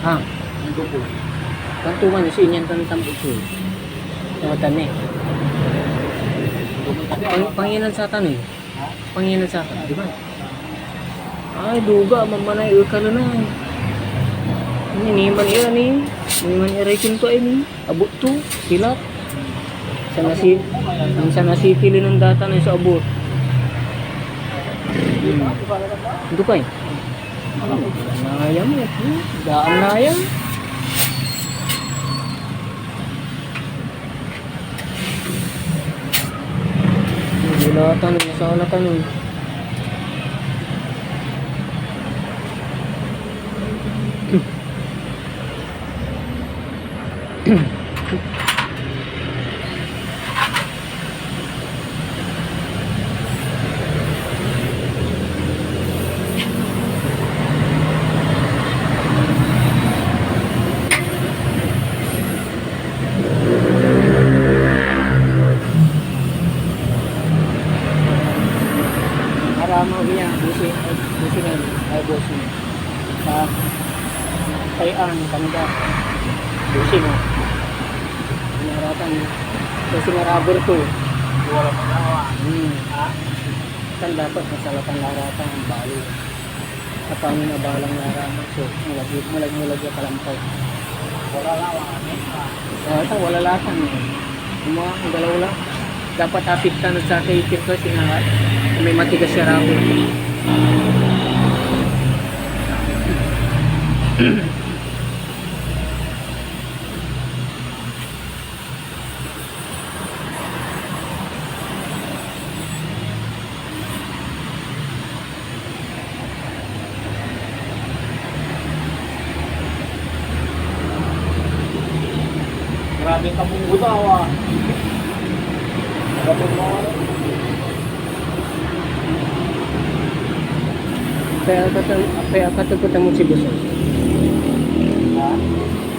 Ah, kanto man si inyan tantang uso. Tawatan ni. Panginan sa tanay. Panginan sa tanay, di ba? Ay, duga mamanay ka na. Ini man ira ni. Ini man ira kinto ay ni. Abot to, silap. Sana sitilin ng data na sa abot. Ito pa eh. Nayam eh. Daan nayam. Nilatan, nasalatan eh. Marama niya, busi na, ay busi. Sa Taian, Canada. Busi mo. Naratan, busi na rubber to. Wala pa nawa. Kan dapat masalatan laratan ang balo. Sa paano na balang laratan. So, mulag yung kalampaw. Wala lawan. Wala latan. Mga ang galaw lang. Dapat apiktan at sa kaitin ko sinahat. May matigas siya raw. Maraming kabungutaw ah. Kaya katakutan mo si Buso.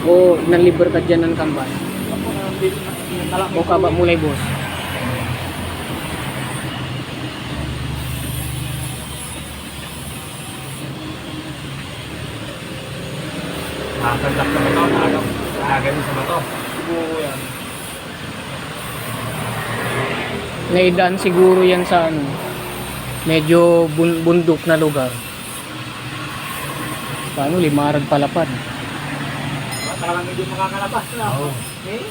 O naliber ka dyan ng kambal. O ka ba mulay boss? Kandak sa bato, nagagawin sa bato. Siguro yan. Naidaan siguro yan sa ano, medyo bundok na lugar. Paano limarag palapad? Parang hindi makakalabas na. Oo. Eh?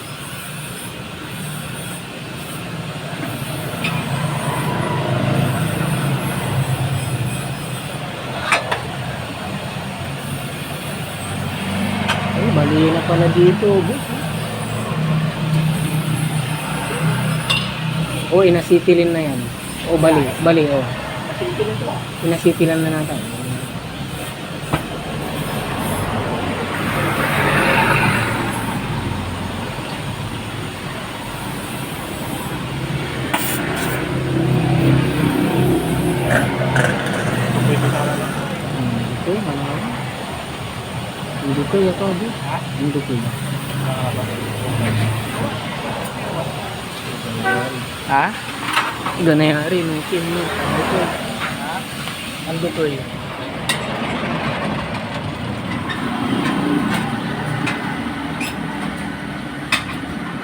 Ay, mali na pala dito, boss. O, inasitilin na yan. O, bali, o. Inasitilan na natin. Ito, manalo. Hindi ko yung kabi. Hindi ko yung. Ha? Ganayari, mungkin mo. Ando ko yun.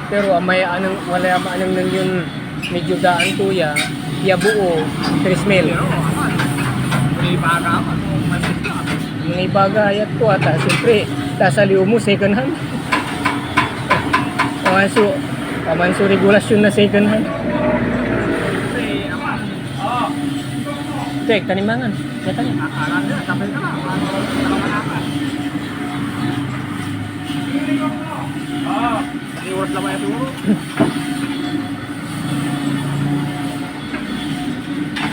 Pero may anong, wala anong nang yun medyo daan tuya, buo, 3 mil. Mga ibaga ayat ko ata, siyempre, tasaliw mo, second hand. Pamanso regulasyon na second hand. Tek, tanimangan. Kaya niya. Iwas lang ya turun.